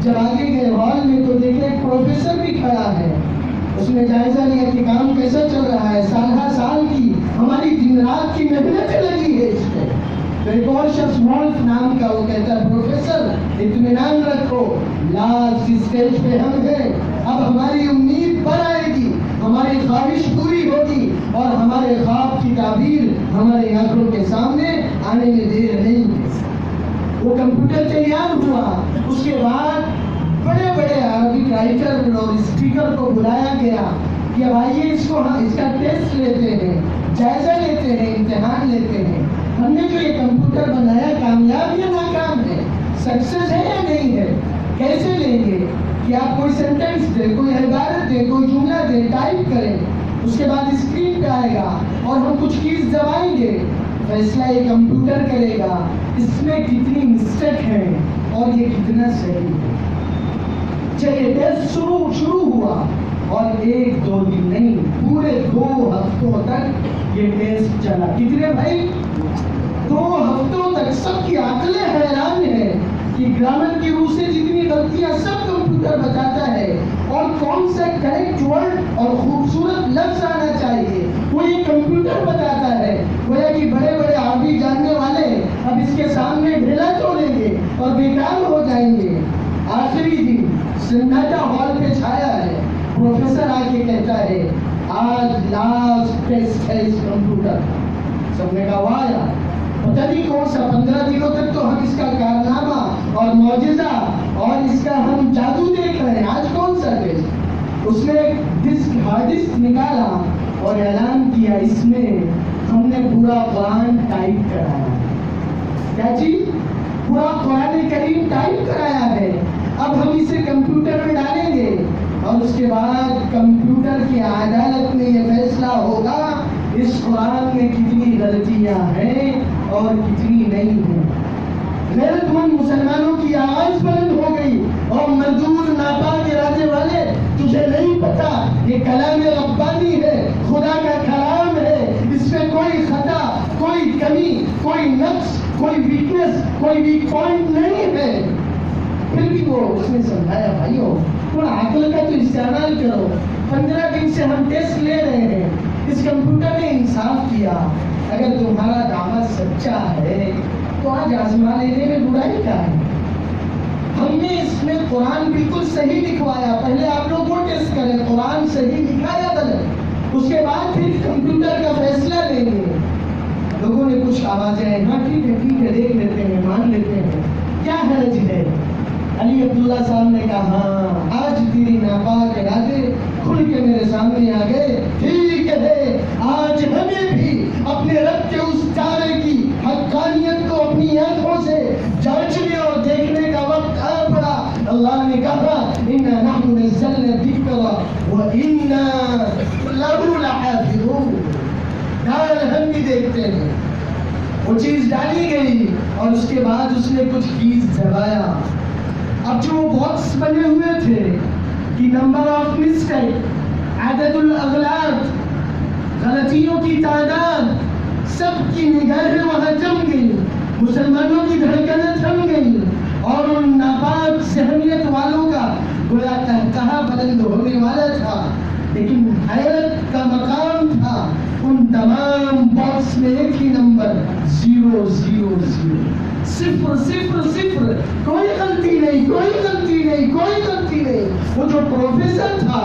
جب آگے گئے ہال میں تو دیکھے ایک پروفیسر بھی کھڑا ہے. اس نے جائزہ لیا کہ کام کیسا چل رہا ہے. سال ہر سال کی ہماری دن رات کی محنتیں لگی ہے اس میں. تو ایک اور شخص وولف نام کا وہ کہتا ہے پروفیسر اطمینان رکھو، لاسٹ اسٹیج پہ ہم ہیں. اب ہماری امید بڑھ آئے گی، ہماری خواہش پوری ہوگی اور ہمارے خواب کی تعبیر ہمارے آنکھوں کے سامنے آنے میں دیر نہیں ہے. وہ کمپیوٹر تیار ہوا. اس کے بعد بڑے بڑے عربک رائٹر اور اسپیکر کو بلایا گیا کہ اب آئیے اس کا ٹیسٹ لیتے ہیں، جائزہ لیتے ہیں، امتحان لیتے ہیں. ہم نے جو یہ کمپیوٹر بنایا کامیاب یا ناکام ہے، سکسیس ہے یا نہیں ہے. کیسے لیں گے کہ آپ کوئی سینٹینس دیں، کوئی عبارت دیں، کوئی جملہ دیں، ٹائپ کریں، اس کے بعد اسکرین پہ آئے گا اور ہم کچھ کیز دبائیں گے. فیصلہ یہ کمپیوٹر کرے گا اس میں کتنی مسٹیک ہے اور یہ کتنا صحیح ہے. چلیے ٹیسٹ شروع ہوا اور ایک دو دن نہیں، پورے 2 ہفتوں تک یہ ٹیسٹ چلا. کتنے بھائی؟ 2 ہفتوں تک. سب کی عقلیں حیران ہیں کہ گرامر کی روح سے جتنی غلطیاں سب کمپیوٹر بتاتا ہے اور کون سا کریکٹ ورڈ اور خوبصورت لفظ آنا چاہیے وہ یہ کمپیوٹر بتاتا ہے. گویا کہ بڑے بڑے عربی جاننے والے اب اس کے سامنے ڈھیلا چھوڑیں گے اور بیکار ہو جائیں گے. آخری دن سناٹا ہال پہ چھایا ہے. پروفیسر آ کے کہتا ہے آج لاسٹ ٹیسٹ ہے اس کمپیوٹر. سب نے کہا واہ یار، پتہ نہیں کون سا 15 دنوں تک تو ہم اس کا کارنامہ اور معجزہ اور اس کا ہم جادو دیکھ رہے ہیں، آج کون سا ٹیسٹ. اس نے ہارڈ ڈسک نکالا اور اعلان کیا اس میں ہم نے پورا قرآن ٹائپ کرایا. کیا چیز؟ پورا قرآن کریم ٹائپ کرایا ہے. اب ہم اسے کمپیوٹر میں ڈالیں گے اور اس کے بعد کمپیوٹر کی عدالت میں یہ فیصلہ ہوگا اس قرآن میں کتنی غلطیاں ہیں اور کتنی نہیں ہیں. غیرت مند مسلمانوں کی آواز بلند ہو گئی اور مردود ناپاک ارادے والے، تجھے نہیں پتا یہ کلام ربانی ہے، خدا کا کلام ہے، اس میں کوئی خطا، کوئی کمی، کوئی نقص، کوئی ویکنس، کوئی ویک پوائنٹ نہیں ہے. پھر بھی وہ اس نے سمجھایا بھائیو تھوڑا عقل کا تو استعمال کرو. 15 دن سے ہم ٹیسٹ لے رہے ہیں. اس کمپیوٹر نے انصاف کیا. اگر تمہارا دعویٰ سچا ہے تو آج آزما لینے میں برائی کیا ہے. ہم نے اس میں قرآن بالکل صحیح لکھوایا. پہلے آپ لوگ وہ ٹیسٹ کریں قرآن صحیح لکھا یا غلط، اس کے بعد پھر کمپیوٹر کا فیصلہ لیں گے. لوگوں نے کچھ آوازیں ہاں ٹھیک ہے دیکھ لیتے ہیں، مان لیتے ہیں، کیا حرج ہے. علی عبداللہ صاحب نے کہا ہاں آج تیری ناپاک ارادے کھل کے میرے سامنے آ گئے. ٹھیک ہے آج ہمیں بھی اپنے رب کے اس چارے کی حقانیت کو اپنی آنکھوں سے جانچنے اور دیکھنے کا وقت آ پڑا. اللہ نے کہا انا نحن نزلنا الذکر وانا لہ لحافظون. ہم بھی دیکھتے ہیں. وہ چیز ڈالی گئی اور اس کے بعد اس نے کچھ چیز دبایا. اب جو باکس بنے ہوئے تھے کہ نمبر آف مسٹیک، عدد الاغلاط، غلطیوں کی تعداد، سب کی نگاہیں وہاں جم گئی. مسلمانوں کی دھڑکنیں تھم گئی اور ان ناپاک ذہنیت والوں کا گویا قہقہا بلند ہونے والا تھا. لیکن حیرت کا مقام تھا ان تمام باکس میں ایک ہی نمبر 000، 000، کوئی غلطی نہیں، کوئی غلطی نہیں، کوئی غلطی نہیں. وہ جو پروفیسر تھا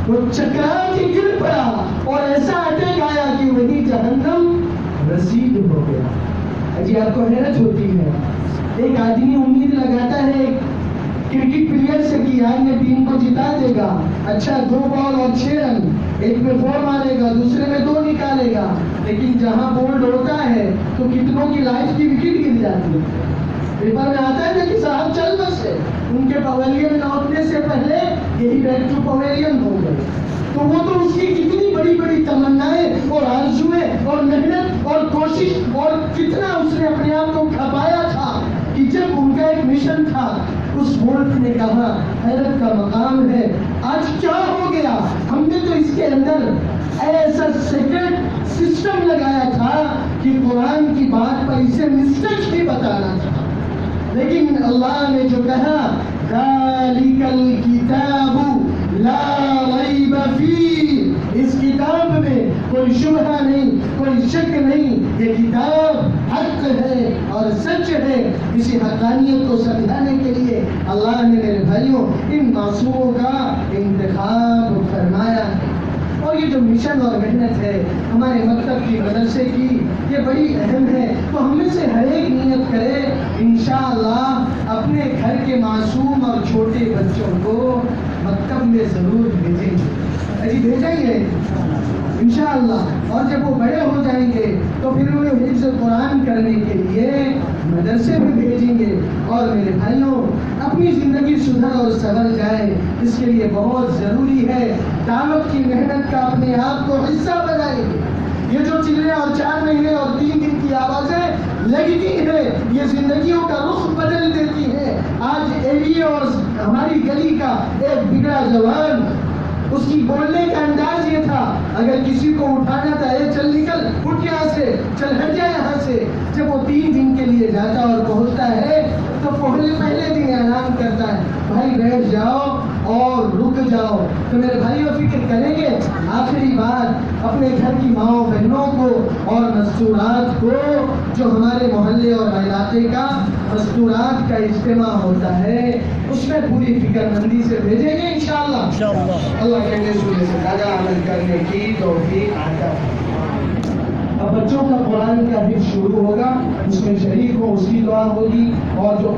وہ چکرا کے گر پڑا اور ایسا اٹیک آیا کہ وہی جہنم رسید ہو گیا. جی آپ کو حیرت ہوتی ہے. ایک آدمی امید لگاتا ہے کرکٹ پلیئر سے کہ یار یہ ٹیم کو جتا دے گا، اچھا 2 بال اور 6 رن، ایک میں 4 مارے گا، دوسرے میں 2 نکالے گا. لیکن جہاں بولڈ ہوتا ہے تو کتنوں کی لائف کی وکٹ گر جاتی ہے. پیپر میں آتا ہے نا کہ صاحب چل بس ہے، ان کے پویلین لوٹنے سے پہلے یہی بیک ٹو پویلین ہو گئے. تو وہ تو اس کی کتنی بڑی بڑی تمنائیں اور آرزویں اور محنت اور کوشش اور کتنا اس نے اپنے آپ کو کھپایا تھا کہ جب ان کا ایک مشن تھا. اس وولف نے کہا حیرت کا مقام ہے آج کیا ہو گیا. ہم نے تو اس کے اندر ایسا سیکرٹ سسٹم لگایا تھا کہ قرآن کی بات پر اسے مسٹیک ہی بتانا تھا. لیکن اللہ نے جو کہا ذالک الکتاب لا ریب فیہ، اس کتاب میں کوئی شبہ نہیں، کوئی شک نہیں، یہ کتاب حق ہے اور سچ ہے۔ اسی حقانیت کو سمجھانے کے لیے اللہ نے میرے بھائیوں ان معصوموں کا انتخاب فرمایا ہے۔ اور یہ جو مشن اور محنت ہے ہمارے مکتب کی، مدرسے کی، یہ بڑی اہم ہے۔ تو ہم میں سے ہر ایک نیت کرے انشاءاللہ اپنے گھر کے معصوم اور چھوٹے بچوں کو مکتب میں ضرور بھیجیں گے، جی بھیجیں گے انشاءاللہ۔ اور جب وہ بڑے ہو جائیں گے تو پھر انہیں حفظ قرآن کرنے کے لیے مدرسے میں بھیجیں گے۔ اور میرے بھائیوں اپنی زندگی سدھر اور سنور جائے، اس کے لیے بہت ضروری ہے دعوت کی محنت کا اپنے آپ کو حصہ بنائیں گے۔ یہ جو چلے اور 4 مہینے اور 3 دن کی آوازیں لگتی ہیں یہ زندگیوں کا رخ بدل دیتی ہیں۔ آج ایریا اور ہماری گلی کا ایک بگڑا جوان، اس کی بولنے کا انداز یہ تھا اگر کسی کو اٹھانا تھا اے چل نکل، اٹھ یہاں سے، چل ہٹ جا یہاں سے۔ جب وہ 3 دن کے لیے جاتا اور پہنچتا ہے تو پہلے دن اعلان کرتا ہے بھائی بیٹھ جاؤ اور رک جاؤ۔ تو میرے بھائیوں فکر کریں گے آخری بات اپنے گھر کی ماؤں بہنوں کو اور مستورات کو، جو ہمارے محلے اور علاقے کا مستورات کا اجتماع ہوتا ہے اس میں پوری فکر مندی سے بھیجیں گے انشاءاللہ۔ اللہ کے رسول سے زیادہ عمل کرنے کی توفیق عطا فرمائے۔ اب بچوں کا قرآن کا حفظ شروع ہوگا، اس میں شریک ہو، اس کی دعا ہوگی، اور جو